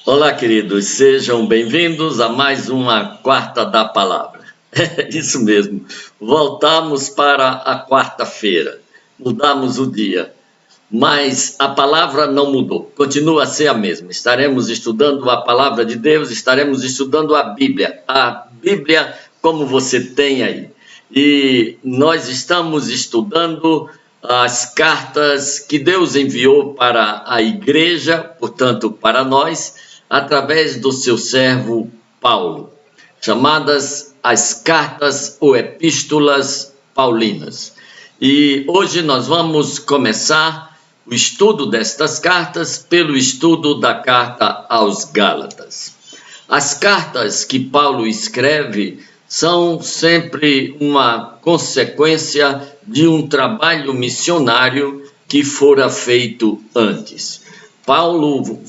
Olá, queridos, sejam bem-vindos a mais uma Quarta da Palavra. É isso mesmo, voltamos para a quarta-feira, mudamos o dia, mas a palavra não mudou, continua a ser a mesma. Estaremos estudando a palavra de Deus, estaremos estudando a Bíblia como você tem aí. E nós estamos estudando as cartas que Deus enviou para a igreja, portanto, para nós, através do seu servo Paulo, chamadas as cartas ou epístolas paulinas. E hoje nós vamos começar o estudo destas cartas pelo estudo da carta aos Gálatas. As cartas que Paulo escreve são sempre uma consequência de um trabalho missionário que fora feito antes. Paulo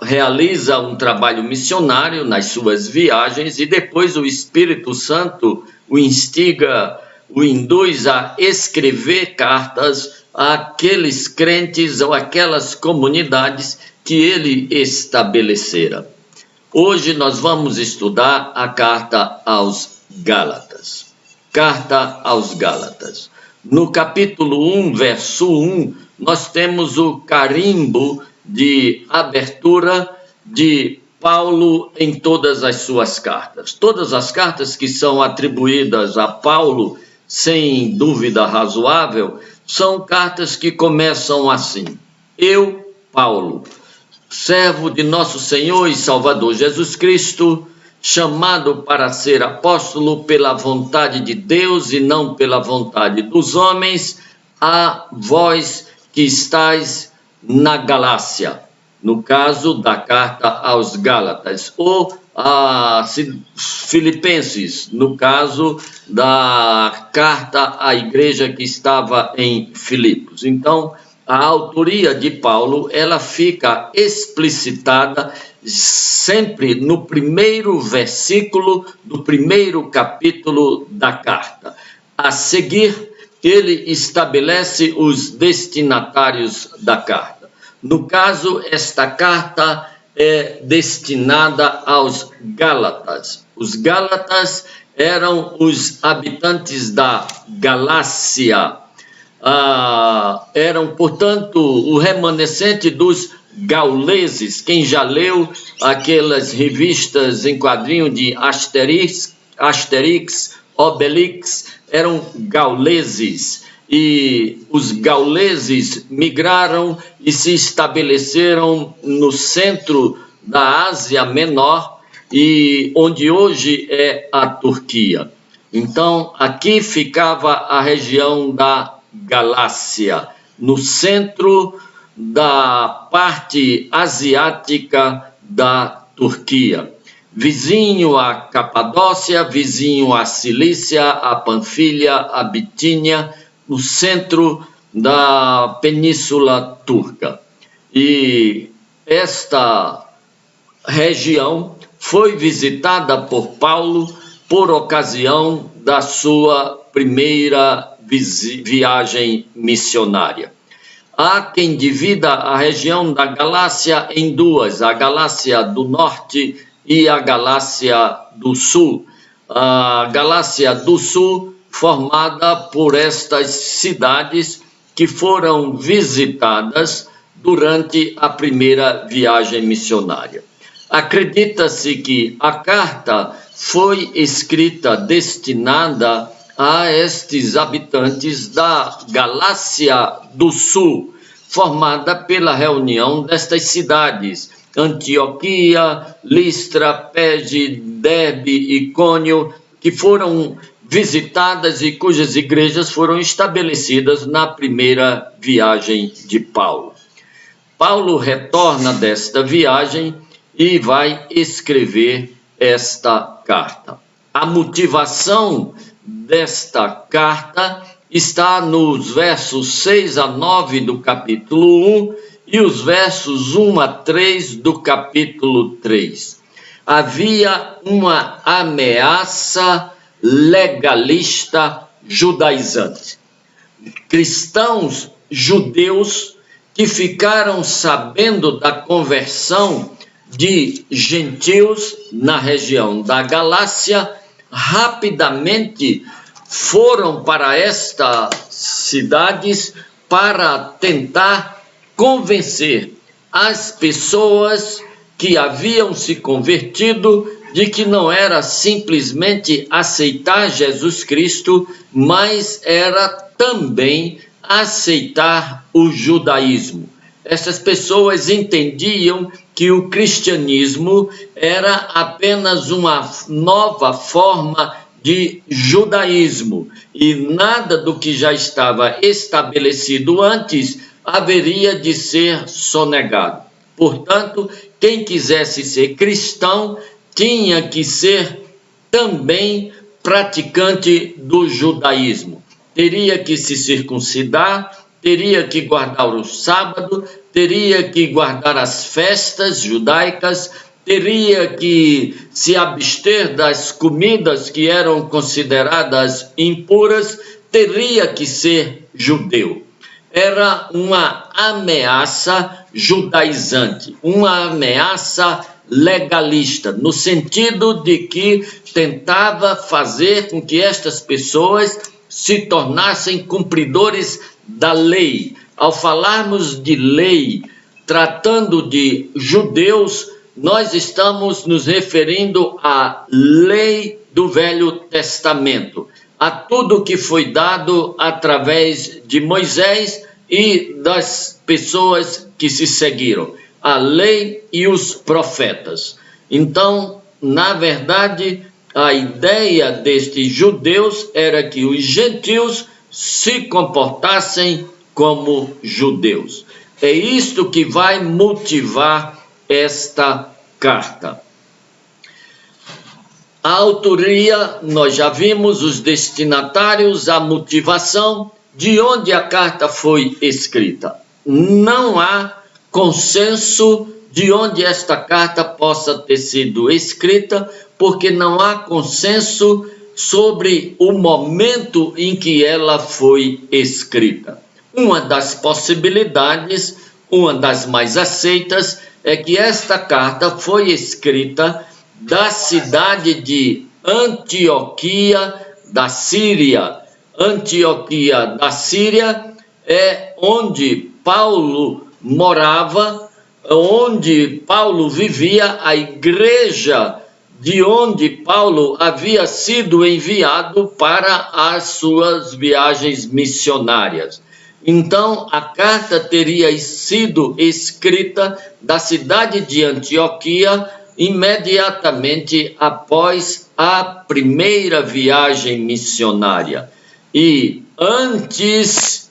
realiza um trabalho missionário nas suas viagens e depois o Espírito Santo o instiga, o induz a escrever cartas àqueles crentes ou aquelas comunidades que ele estabelecera. Hoje nós vamos estudar a carta aos Gálatas. Carta aos Gálatas. No capítulo 1, verso 1, nós temos o carimbo de abertura de Paulo em todas as suas cartas. Todas as cartas que são atribuídas a Paulo, sem dúvida razoável, são cartas que começam assim: Eu, Paulo, servo de nosso Senhor e Salvador Jesus Cristo, chamado para ser apóstolo pela vontade de Deus e não pela vontade dos homens, a vós que estáis na Galácia, no caso da carta aos Gálatas, ou a Filipenses, no caso da carta à igreja que estava em Filipos. Então, a autoria de Paulo, ela fica explicitada sempre no primeiro versículo do primeiro capítulo da carta. A seguir, ele estabelece os destinatários da carta. No caso, esta carta é destinada aos Gálatas. Os Gálatas eram os habitantes da Galácia. Eram, portanto, o remanescente dos gauleses. Quem já leu aquelas revistas em quadrinho de Asterix, Obelix, eram gauleses. E os gauleses migraram e se estabeleceram no centro da Ásia Menor, e onde hoje é a Turquia. Então, aqui ficava a região da Galácia, no centro da parte asiática da Turquia, vizinho à Capadócia, vizinho à Cilícia, à Panfilha, à Bitínia, no centro da Península Turca. E esta região foi visitada por Paulo por ocasião da sua primeira viagem missionária. Há quem divida a região da Galácia em duas: a Galácia do Norte e a Galácia do Sul. A Galácia do Sul, formada por estas cidades que foram visitadas durante a primeira viagem missionária. Acredita-se que a carta foi escrita destinada a estes habitantes da Galácia do Sul, formada pela reunião destas cidades: Antioquia, Listra, Perge, Derbe e Icônio, que foram visitadas e cujas igrejas foram estabelecidas na primeira viagem de Paulo. Paulo retorna desta viagem e vai escrever esta carta. A motivação desta carta está nos versos 6 a 9 do capítulo 1 e os versos 1 a 3 do capítulo 3. Havia uma ameaça legalista judaizante. Cristãos judeus que ficaram sabendo da conversão de gentios na região da Galácia rapidamente foram para estas cidades para tentar convencer as pessoas que haviam se convertido de que não era simplesmente aceitar Jesus Cristo, mas era também aceitar o judaísmo. Essas pessoas entendiam que o cristianismo era apenas uma nova forma de judaísmo e nada do que já estava estabelecido antes haveria de ser sonegado. Portanto, quem quisesse ser cristão tinha que ser também praticante do judaísmo. Teria que se circuncidar, teria que guardar o sábado, teria que guardar as festas judaicas, teria que se abster das comidas que eram consideradas impuras, teria que ser judeu. Era uma ameaça judaizante, uma ameaça legalista, no sentido de que tentava fazer com que estas pessoas se tornassem cumpridores da lei. Ao falarmos de lei, tratando de judeus, nós estamos nos referindo à lei do Velho Testamento, a tudo que foi dado através de Moisés e das pessoas que se seguiram, a lei e os profetas. Então, na verdade, a ideia destes judeus era que os gentios se comportassem como judeus. É isto que vai motivar esta carta. A autoria, nós já vimos os destinatários, a motivação, de onde a carta foi escrita. Não há consenso de onde esta carta possa ter sido escrita, porque não há consenso sobre o momento em que ela foi escrita. Uma das possibilidades, uma das mais aceitas, é que esta carta foi escrita da cidade de Antioquia da Síria. Antioquia da Síria é onde Paulo morava, onde Paulo vivia, a igreja de onde Paulo havia sido enviado para as suas viagens missionárias. Então, a carta teria sido escrita da cidade de Antioquia imediatamente após a primeira viagem missionária e antes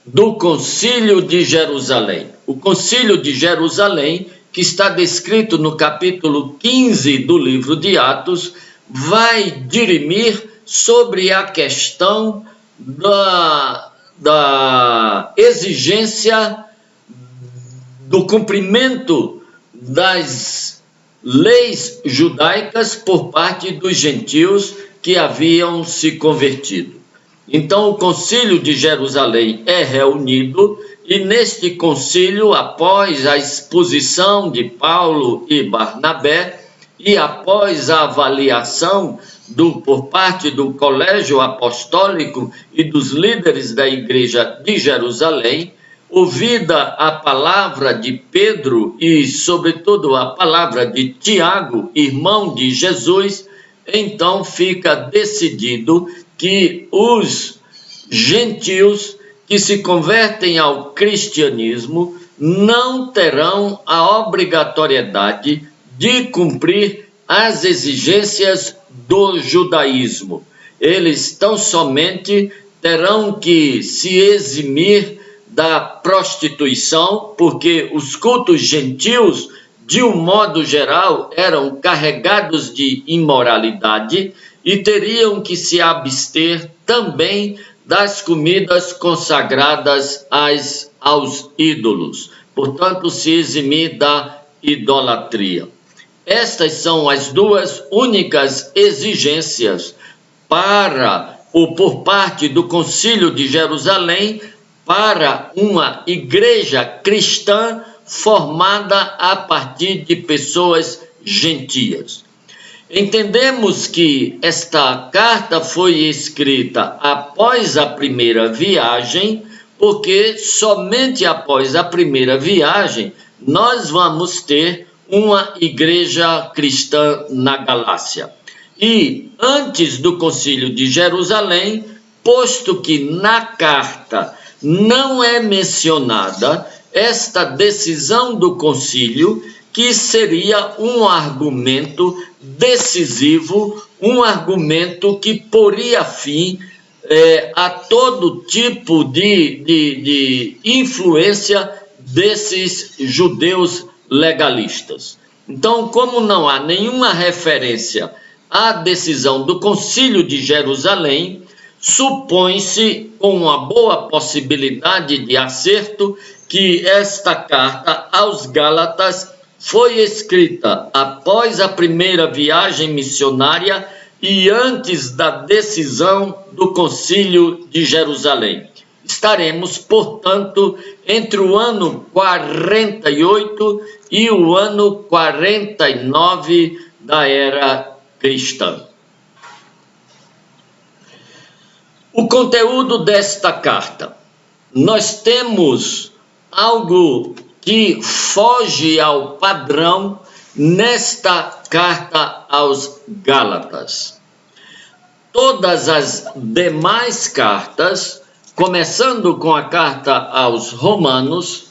do Concílio de Jerusalém. O Concílio de Jerusalém, que está descrito no capítulo 15 do livro de Atos, vai dirimir sobre a questão da exigência do cumprimento das leis judaicas por parte dos gentios que haviam se convertido. Então, o Concílio de Jerusalém é reunido e neste concílio, após a exposição de Paulo e Barnabé e após a avaliação por parte do Colégio Apostólico e dos líderes da Igreja de Jerusalém, ouvida a palavra de Pedro e, sobretudo, a palavra de Tiago, irmão de Jesus, então fica decidido que os gentios que se convertem ao cristianismo não terão a obrigatoriedade de cumprir as exigências do judaísmo. Eles tão somente terão que se eximir da prostituição, porque os cultos gentios, de um modo geral, eram carregados de imoralidade e teriam que se abster também das comidas consagradas aos ídolos. Portanto, se eximir da idolatria. Estas são as duas únicas exigências por parte do Concílio de Jerusalém para uma igreja cristã formada a partir de pessoas gentias. Entendemos que esta carta foi escrita após a primeira viagem, porque somente após a primeira viagem nós vamos ter uma igreja cristã na Galácia. E antes do Concílio de Jerusalém, posto que na carta não é mencionada esta decisão do concílio, que seria um argumento decisivo, um argumento que poria fim a todo tipo de influência desses judeus legalistas. Então, como não há nenhuma referência à decisão do Concílio de Jerusalém, supõe-se, com uma boa possibilidade de acerto, que esta carta aos Gálatas foi escrita após a primeira viagem missionária e antes da decisão do Concílio de Jerusalém. Estaremos, portanto, entre o ano 48 e o ano 49 da era cristã. O conteúdo desta carta. Nós temos algo que foge ao padrão nesta carta aos Gálatas. Todas as demais cartas, começando com a carta aos Romanos,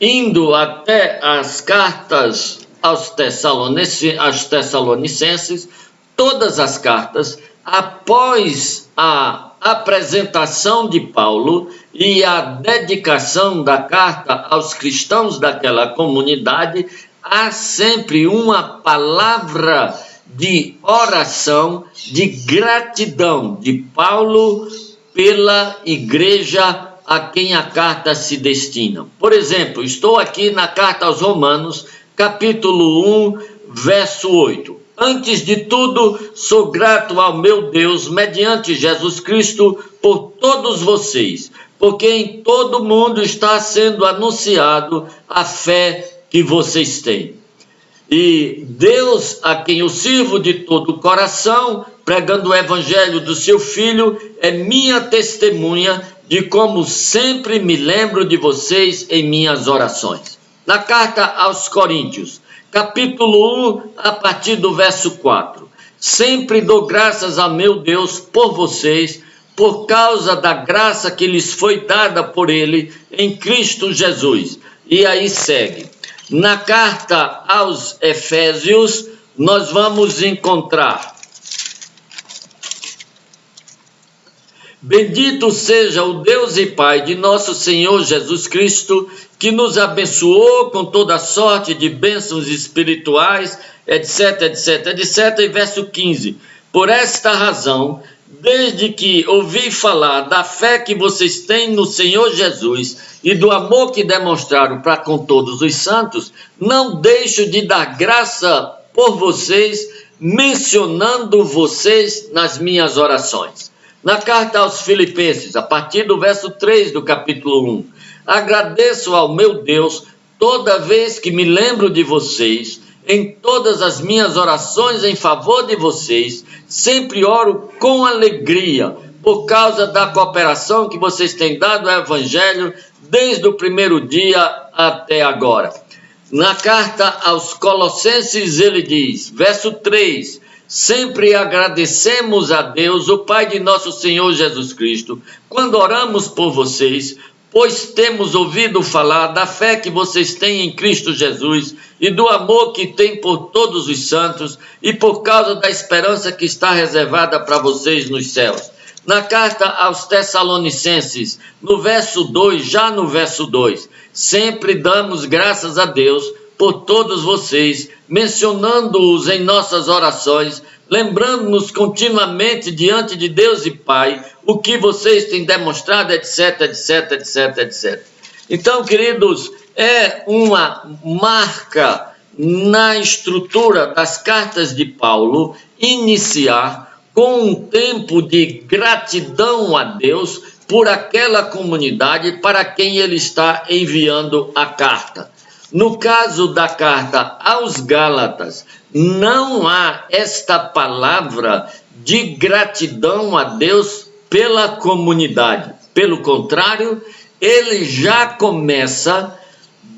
indo até as cartas aos Tessalonicenses, todas as cartas, após a apresentação de Paulo e a dedicação da carta aos cristãos daquela comunidade, há sempre uma palavra de oração, de gratidão de Paulo pela igreja a quem a carta se destina. Por exemplo, estou aqui na carta aos Romanos, capítulo 1, verso 8. Antes de tudo, sou grato ao meu Deus, mediante Jesus Cristo, por todos vocês, porque em todo mundo está sendo anunciado a fé que vocês têm. E Deus, a quem eu sirvo de todo o coração, pregando o evangelho do seu Filho, é minha testemunha de como sempre me lembro de vocês em minhas orações. Na carta aos Coríntios, capítulo 1, a partir do verso 4. Sempre dou graças a meu Deus por vocês, por causa da graça que lhes foi dada por Ele em Cristo Jesus. E aí segue. Na carta aos Efésios, nós vamos encontrar: bendito seja o Deus e Pai de nosso Senhor Jesus Cristo, que nos abençoou com toda sorte de bênçãos espirituais, etc, etc, etc. E verso 15. Por esta razão, desde que ouvi falar da fé que vocês têm no Senhor Jesus e do amor que demonstraram para com todos os santos, não deixo de dar graça por vocês, mencionando vocês nas minhas orações. Na carta aos Filipenses, a partir do verso 3 do capítulo 1, agradeço ao meu Deus toda vez que me lembro de vocês, em todas as minhas orações em favor de vocês, sempre oro com alegria, por causa da cooperação que vocês têm dado ao Evangelho desde o primeiro dia até agora. Na carta aos Colossenses ele diz, verso 3, sempre agradecemos a Deus, o Pai de nosso Senhor Jesus Cristo, quando oramos por vocês, pois temos ouvido falar da fé que vocês têm em Cristo Jesus e do amor que têm por todos os santos e por causa da esperança que está reservada para vocês nos céus. Na carta aos Tessalonicenses, no verso 2, já no verso 2, sempre damos graças a Deus por todos vocês, mencionando-os em nossas orações, lembrando-nos continuamente diante de Deus e Pai, o que vocês têm demonstrado, etc, etc, etc, etc. Então, queridos, é uma marca na estrutura das cartas de Paulo iniciar com um tempo de gratidão a Deus por aquela comunidade para quem ele está enviando a carta. No caso da carta aos Gálatas, não há esta palavra de gratidão a Deus pela comunidade. Pelo contrário, ele já começa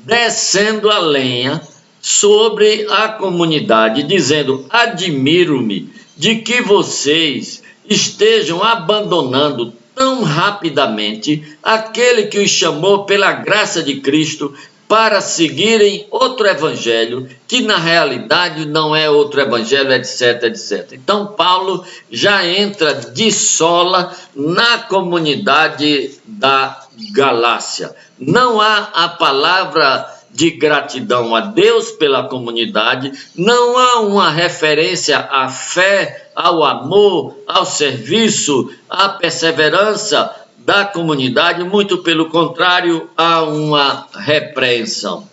descendo a lenha sobre a comunidade, dizendo: admiro-me de que vocês estejam abandonando tão rapidamente aquele que os chamou pela graça de Cristo para seguirem outro evangelho, que na realidade não é outro evangelho, etc, etc. Então, Paulo já entra de sola na comunidade da Galácia. Não há a palavra de gratidão a Deus pela comunidade, não há uma referência à fé, ao amor, ao serviço, à perseverança da comunidade, muito pelo contrário, há uma repreensão.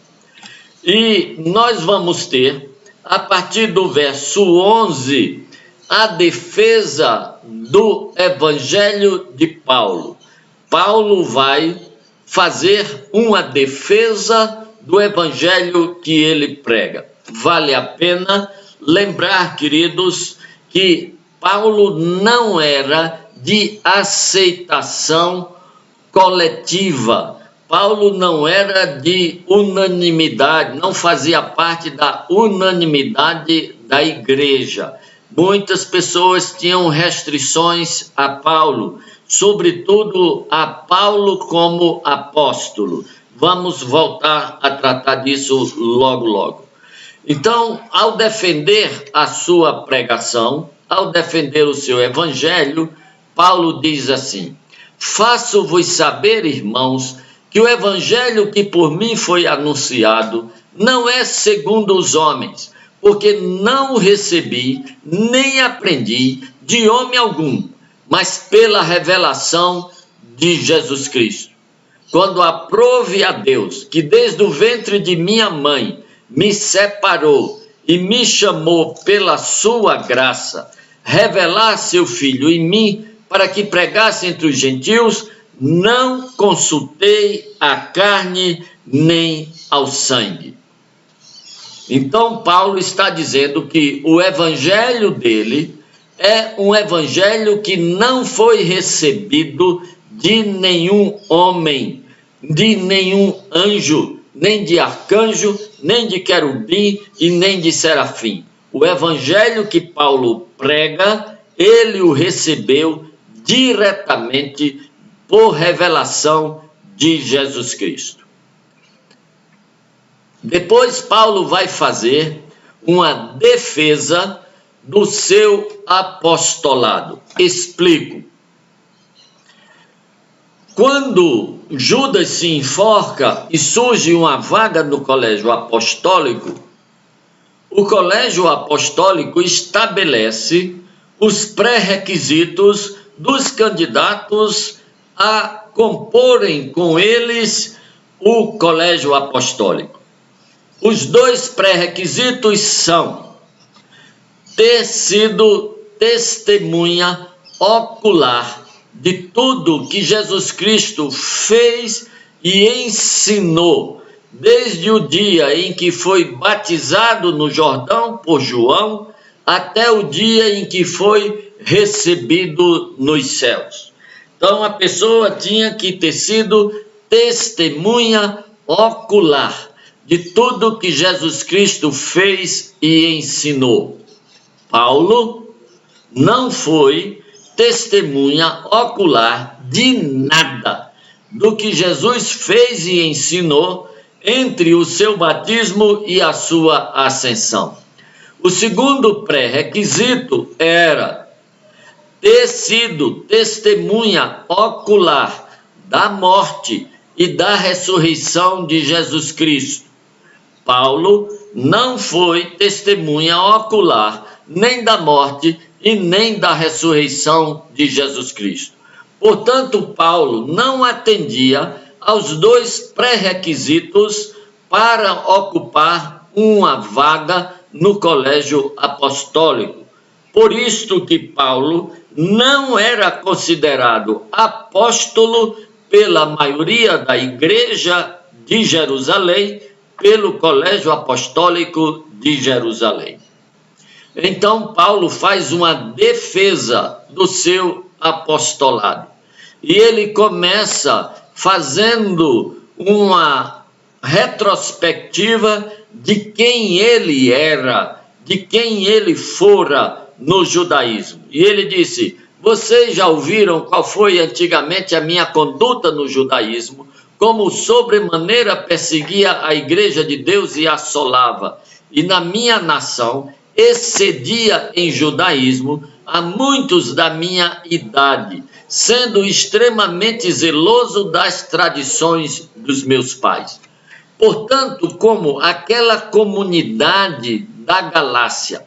E nós vamos ter, a partir do verso 11, a defesa do Evangelho de Paulo. Paulo vai fazer uma defesa do Evangelho que ele prega. Vale a pena lembrar, queridos, que Paulo não era de aceitação coletiva. Paulo não era de unanimidade, não fazia parte da unanimidade da igreja. Muitas pessoas tinham restrições a Paulo, sobretudo a Paulo como apóstolo. Vamos voltar a tratar disso logo, logo. Então, ao defender a sua pregação, ao defender o seu evangelho, Paulo diz assim: faço-vos saber, irmãos, que o evangelho que por mim foi anunciado não é segundo os homens, porque não o recebi, nem aprendi de homem algum, mas pela revelação de Jesus Cristo. Quando aprove a Deus, que desde o ventre de minha mãe me separou e me chamou pela sua graça, revelar seu Filho em mim, para que pregasse entre os gentios, não consultei a carne nem ao sangue. Então, Paulo está dizendo que o evangelho dele é um evangelho que não foi recebido de nenhum homem, de nenhum anjo, nem de arcanjo, nem de querubim e nem de serafim. O evangelho que Paulo prega, ele o recebeu diretamente por revelação de Jesus Cristo. Depois Paulo vai fazer uma defesa do seu apostolado. Explico. Quando Judas se enforca e surge uma vaga no colégio apostólico, o colégio apostólico estabelece os pré-requisitos dos candidatos a comporem com eles o colégio apostólico. Os dois pré-requisitos são ter sido testemunha ocular de tudo que Jesus Cristo fez e ensinou, desde o dia em que foi batizado no Jordão por João, até o dia em que foi recebido nos céus. Então, a pessoa tinha que ter sido testemunha ocular de tudo que Jesus Cristo fez e ensinou. Paulo não foi testemunha ocular de nada do que Jesus fez e ensinou entre o seu batismo e a sua ascensão. O segundo pré-requisito era ter sido testemunha ocular da morte e da ressurreição de Jesus Cristo. Paulo não foi testemunha ocular nem da morte e nem da ressurreição de Jesus Cristo. Portanto, Paulo não atendia aos dois pré-requisitos para ocupar uma vaga no colégio apostólico. Por isto que Paulo não era considerado apóstolo pela maioria da igreja de Jerusalém, pelo Colégio Apostólico de Jerusalém. Então, Paulo faz uma defesa do seu apostolado. E ele começa fazendo uma retrospectiva de quem ele era, de quem ele fora no judaísmo. E ele disse: vocês já ouviram qual foi antigamente a minha conduta no judaísmo, como sobremaneira perseguia a igreja de Deus e assolava, e na minha nação excedia em judaísmo a muitos da minha idade, sendo extremamente zeloso das tradições dos meus pais. Portanto, como aquela comunidade da Galácia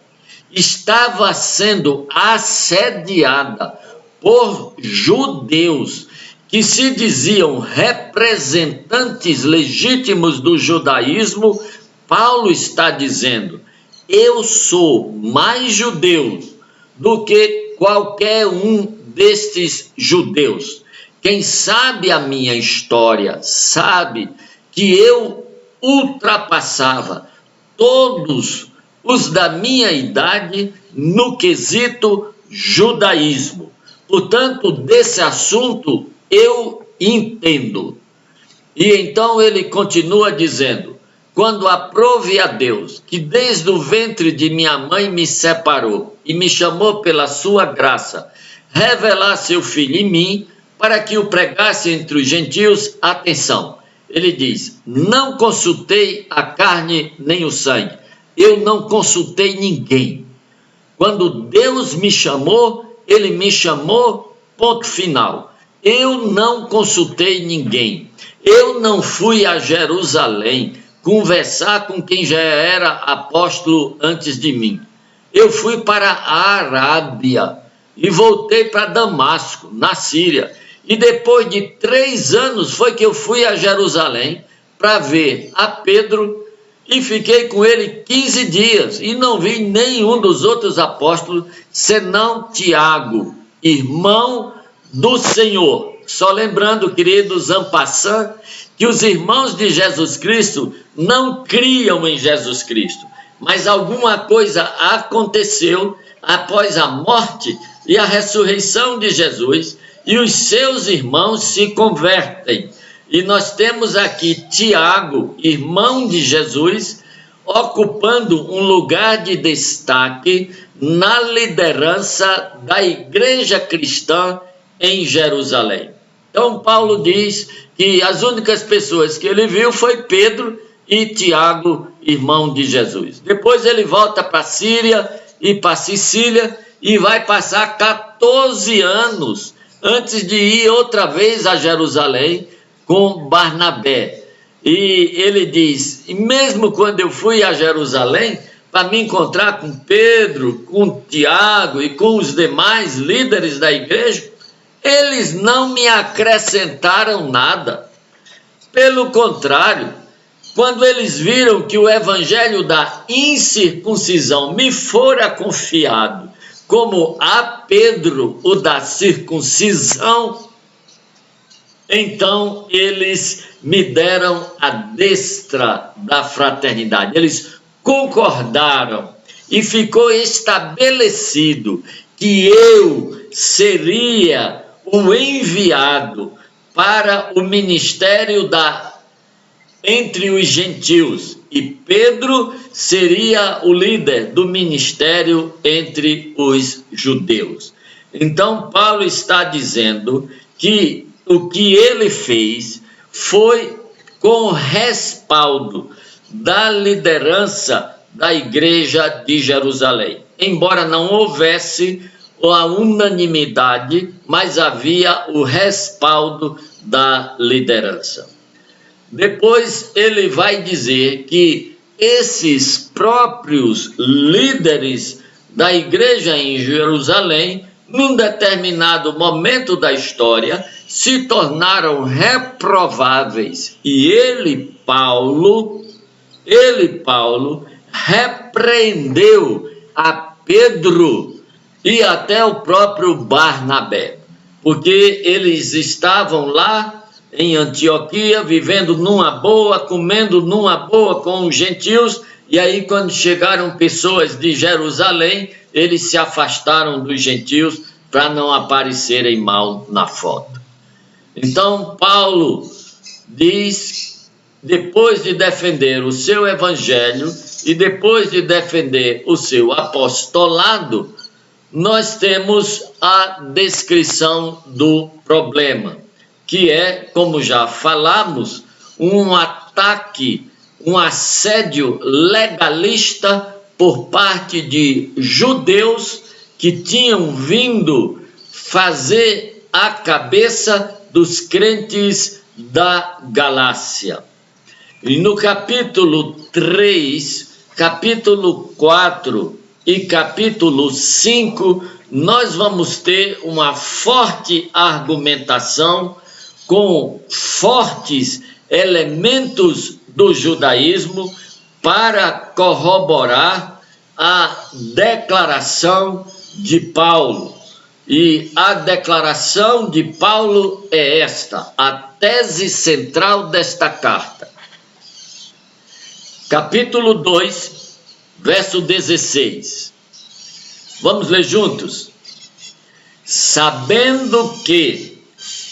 estava sendo assediada por judeus que se diziam representantes legítimos do judaísmo, Paulo está dizendo: eu sou mais judeu do que qualquer um destes judeus. Quem sabe a minha história sabe que eu ultrapassava todos os da minha idade no quesito judaísmo. Portanto, desse assunto eu entendo. E então ele continua dizendo: quando aprove a Deus, que desde o ventre de minha mãe me separou e me chamou pela sua graça, revelar seu filho em mim, para que o pregasse entre os gentios, atenção, ele diz: não consultei a carne nem o sangue, eu não consultei ninguém. Quando Deus me chamou, ele me chamou, ponto final. Eu não consultei ninguém, eu não fui a Jerusalém conversar com quem já era apóstolo antes de mim. Eu fui para a Arábia e voltei para Damasco, na Síria. E depois de 3 anos foi que eu fui a Jerusalém para ver a Pedro e fiquei com ele 15 dias e não vi nenhum dos outros apóstolos senão Tiago, irmão do Senhor. Só lembrando, queridos, en passant, que os irmãos de Jesus Cristo não criam em Jesus Cristo, mas alguma coisa aconteceu após a morte e a ressurreição de Jesus, e os seus irmãos se convertem. E nós temos aqui Tiago, irmão de Jesus, ocupando um lugar de destaque na liderança da igreja cristã em Jerusalém. Então Paulo diz que as únicas pessoas que ele viu foi Pedro e Tiago, irmão de Jesus. Depois ele volta para a Síria e para Sicília e vai passar 14 anos antes de ir outra vez a Jerusalém com Barnabé. E ele diz: e mesmo quando eu fui a Jerusalém para me encontrar com Pedro, com Tiago e com os demais líderes da igreja, eles não me acrescentaram nada. Pelo contrário, quando eles viram que o evangelho da incircuncisão me fora confiado, como a Pedro o da circuncisão, então eles me deram a destra da fraternidade. Eles concordaram e ficou estabelecido que eu seria o enviado para o ministério entre os gentios, e Pedro seria o líder do ministério entre os judeus. Então Paulo está dizendo que o que ele fez foi com respaldo da liderança da igreja de Jerusalém. Embora não houvesse a unanimidade, mas havia o respaldo da liderança. Depois ele vai dizer que esses próprios líderes da igreja em Jerusalém, num determinado momento da história, se tornaram reprováveis. E ele, Paulo, repreendeu a Pedro e até o próprio Barnabé, porque eles estavam lá em Antioquia, vivendo numa boa, comendo numa boa com os gentios, e aí quando chegaram pessoas de Jerusalém, eles se afastaram dos gentios para não aparecerem mal na foto. Então Paulo diz, depois de defender o seu evangelho e depois de defender o seu apostolado, nós temos a descrição do problema, que é, como já falamos, um ataque, um assédio legalista por parte de judeus que tinham vindo fazer a cabeça dos crentes da Galácia. E no capítulo 3, capítulo 4 e capítulo 5, nós vamos ter uma forte argumentação com fortes elementos do judaísmo para corroborar a declaração de Paulo. E a declaração de Paulo é esta, a tese central desta carta. Capítulo 2, verso 16. Vamos ler juntos? Sabendo que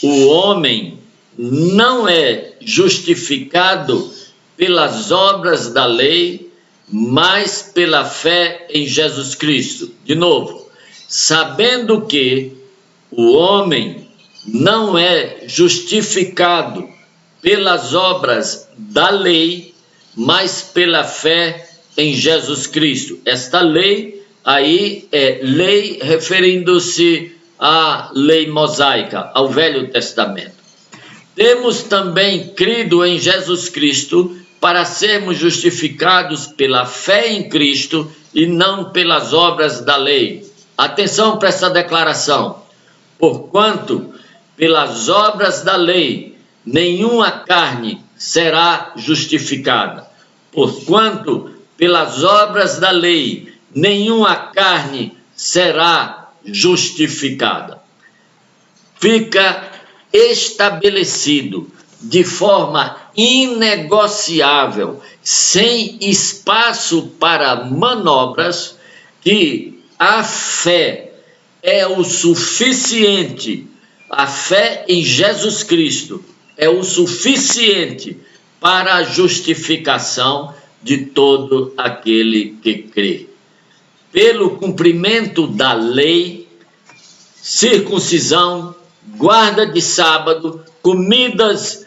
o homem não é justificado pelas obras da lei, mas pela fé em Jesus Cristo. De novo, sabendo que o homem não é justificado pelas obras da lei, mas pela fé em Jesus Cristo. Esta lei aí é lei referindo-se à lei mosaica, ao Velho Testamento. Temos também crido em Jesus Cristo para sermos justificados pela fé em Cristo e não pelas obras da lei. Atenção para essa declaração. Porquanto, pelas obras da lei, nenhuma carne será justificada. Porquanto, pelas obras da lei, nenhuma carne será justificada. Fica estabelecido de forma inegociável, sem espaço para manobras, que a fé é o suficiente, a fé em Jesus Cristo é o suficiente para a justificação de todo aquele que crê. Pelo cumprimento da lei, circuncisão, guarda de sábado, comidas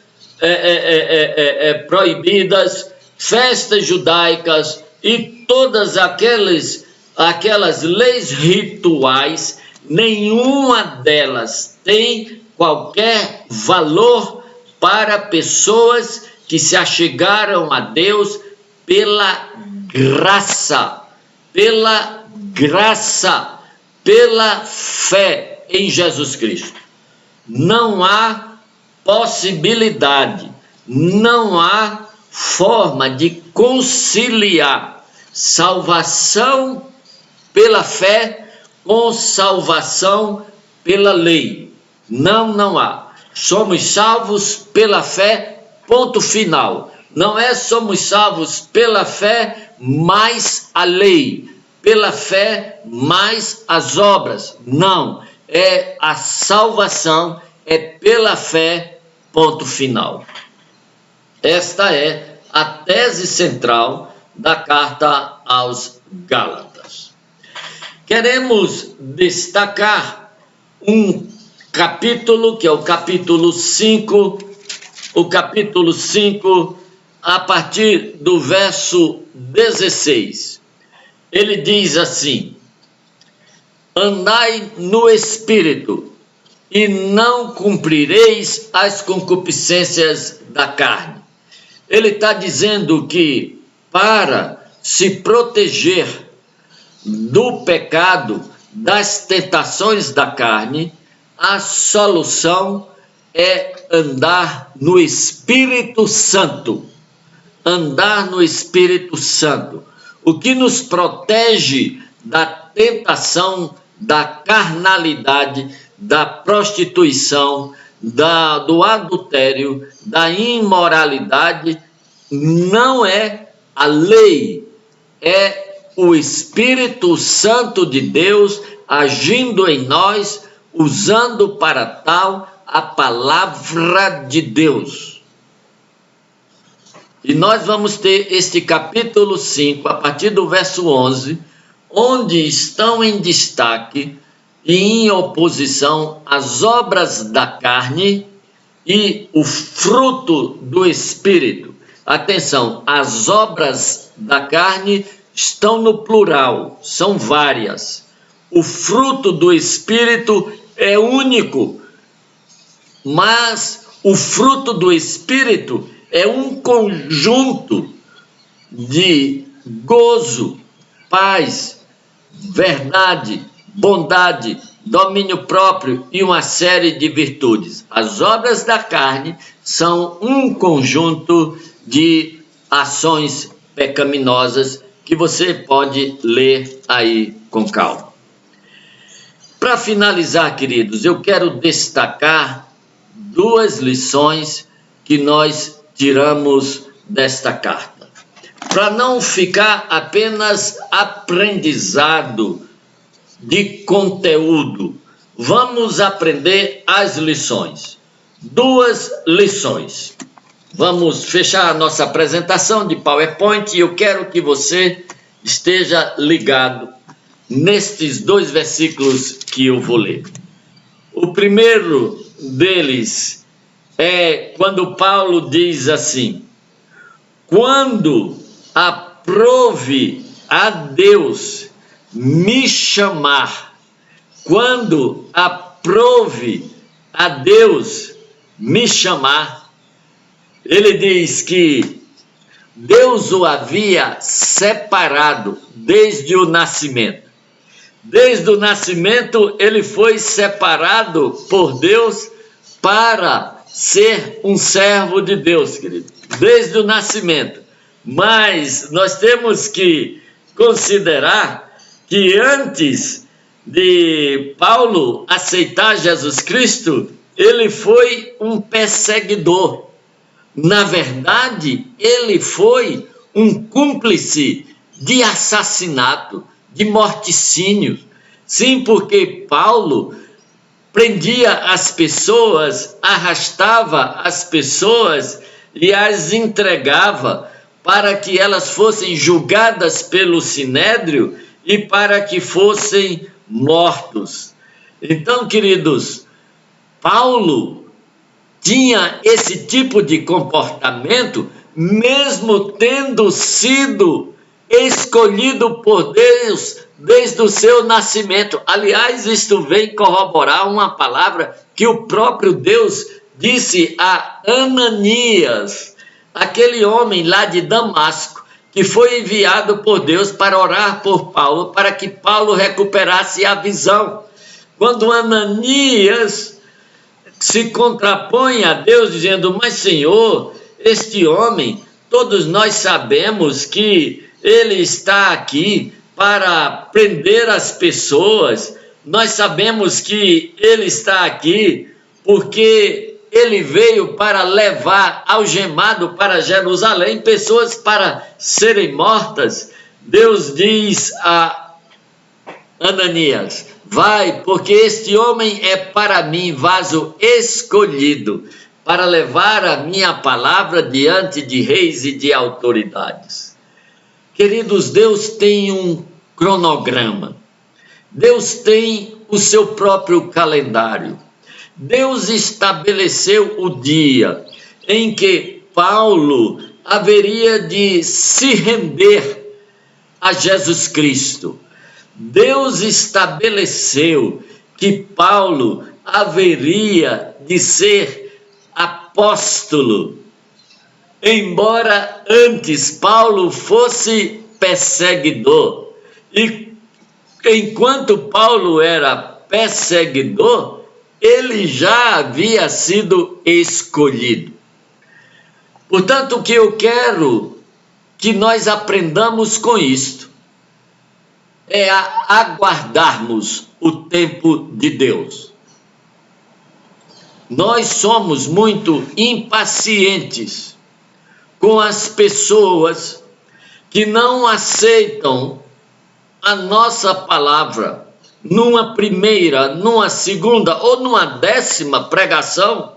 proibidas, festas judaicas e todas aquelas leis rituais, nenhuma delas tem qualquer valor para pessoas que se achegaram a Deus pela graça, pela fé em Jesus Cristo. Não há possibilidade, não há forma de conciliar salvação pela fé com salvação pela lei. Não há. Somos salvos pela fé, ponto final. Não é somos salvos pela fé mais a lei, pela fé mais as obras. Não, é a salvação, é pela fé, ponto final. Esta é a tese central da carta aos Gálatas. Queremos destacar um capítulo, que é o capítulo 5, a partir do verso 16. Ele diz assim: andai no Espírito, e não cumprireis as concupiscências da carne. Ele está dizendo que para se proteger do pecado, das tentações da carne, a solução é andar no Espírito Santo. Andar no Espírito Santo. O que nos protege da tentação, da carnalidade, da prostituição, do adultério, da imoralidade, não é a lei, é o Espírito Santo de Deus agindo em nós, usando para tal a palavra de Deus. E nós vamos ter este capítulo 5, a partir do verso 11, onde estão em destaque e em oposição as obras da carne e o fruto do Espírito. Atenção, as obras da carne estão no plural, são várias. O fruto do Espírito é único, mas o fruto do Espírito é um conjunto de gozo, paz, verdade, bondade, domínio próprio e uma série de virtudes. As obras da carne são um conjunto de ações pecaminosas que você pode ler aí com calma. Para finalizar, queridos, eu quero destacar 2 lições que nós tiramos desta carta. Para não ficar apenas aprendizado de conteúdo, vamos aprender as lições. 2 lições. Vamos fechar a nossa apresentação de PowerPoint e eu quero que você esteja ligado nestes 2 versículos que eu vou ler. O primeiro deles é quando Paulo diz assim: quando aprove a Deus me chamar, quando aprove a Deus me chamar, ele diz que Deus o havia separado desde o nascimento. Desde o nascimento ele foi separado por Deus para ser um servo de Deus, querido. Desde o nascimento. Mas nós temos que considerar que antes de Paulo aceitar Jesus Cristo, ele foi um perseguidor. Na verdade, ele foi um cúmplice de assassinato, de morticínio. Sim, porque Paulo prendia as pessoas, arrastava as pessoas e as entregava para que elas fossem julgadas pelo Sinédrio e para que fossem mortos. Então, queridos, Paulo tinha esse tipo de comportamento, mesmo tendo sido escolhido por Deus desde o seu nascimento. Aliás, isto vem corroborar uma palavra que o próprio Deus disse a Ananias, aquele homem lá de Damasco, que foi enviado por Deus para orar por Paulo, para que Paulo recuperasse a visão. Quando Ananias se contrapõe a Deus dizendo: mas Senhor, este homem, todos nós sabemos que ele está aqui para prender as pessoas, nós sabemos que ele está aqui porque ele veio para levar algemado para Jerusalém pessoas para serem mortas. Deus diz a Ananias: vai, porque este homem é para mim vaso escolhido, para levar a minha palavra diante de reis e de autoridades. Queridos, Deus tem um cronograma. Deus tem o seu próprio calendário. Deus estabeleceu o dia em que Paulo haveria de se render a Jesus Cristo. Deus estabeleceu que Paulo haveria de ser apóstolo, embora antes Paulo fosse perseguidor. E enquanto Paulo era perseguidor, ele já havia sido escolhido. Portanto, o que eu quero que nós aprendamos com isto é a aguardarmos o tempo de Deus. Nós somos muito impacientes com as pessoas que não aceitam a nossa palavra numa primeira, numa segunda ou numa 10ª pregação,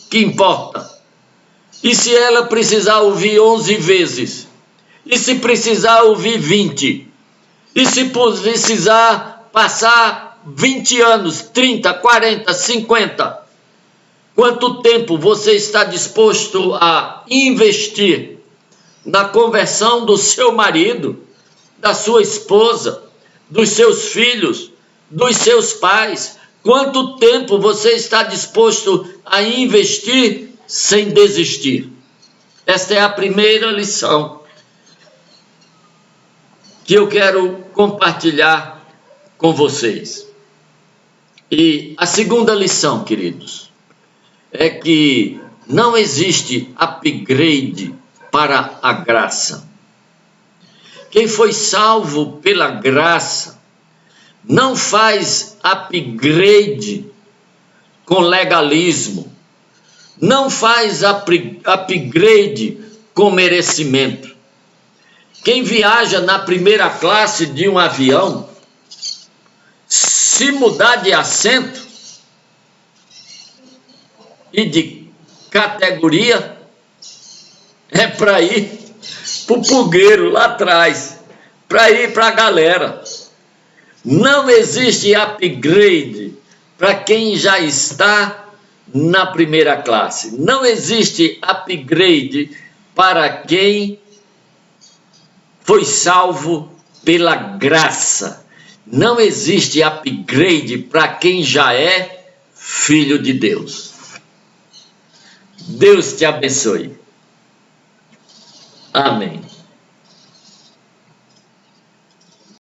que importa. E se ela precisar ouvir 11 vezes? E se precisar ouvir 20? E se precisar passar 20 anos, 30, 40, 50? Quanto tempo você está disposto a investir na conversão do seu marido, da sua esposa, dos seus filhos, dos seus pais? Quanto tempo você está disposto a investir sem desistir? Esta é a primeira lição que eu quero compartilhar com vocês. E a segunda lição, queridos, é que não existe upgrade para a graça. Quem foi salvo pela graça não faz upgrade com legalismo, não faz upgrade com merecimento. Quem viaja na primeira classe de um avião, se mudar de assento e de categoria, é para ir para o pulgueiro lá atrás, para ir para a galera. Não existe upgrade para quem já está na primeira classe. Não existe upgrade para quem foi salvo pela graça. Não existe upgrade para quem já é filho de Deus. Deus te abençoe. Amém.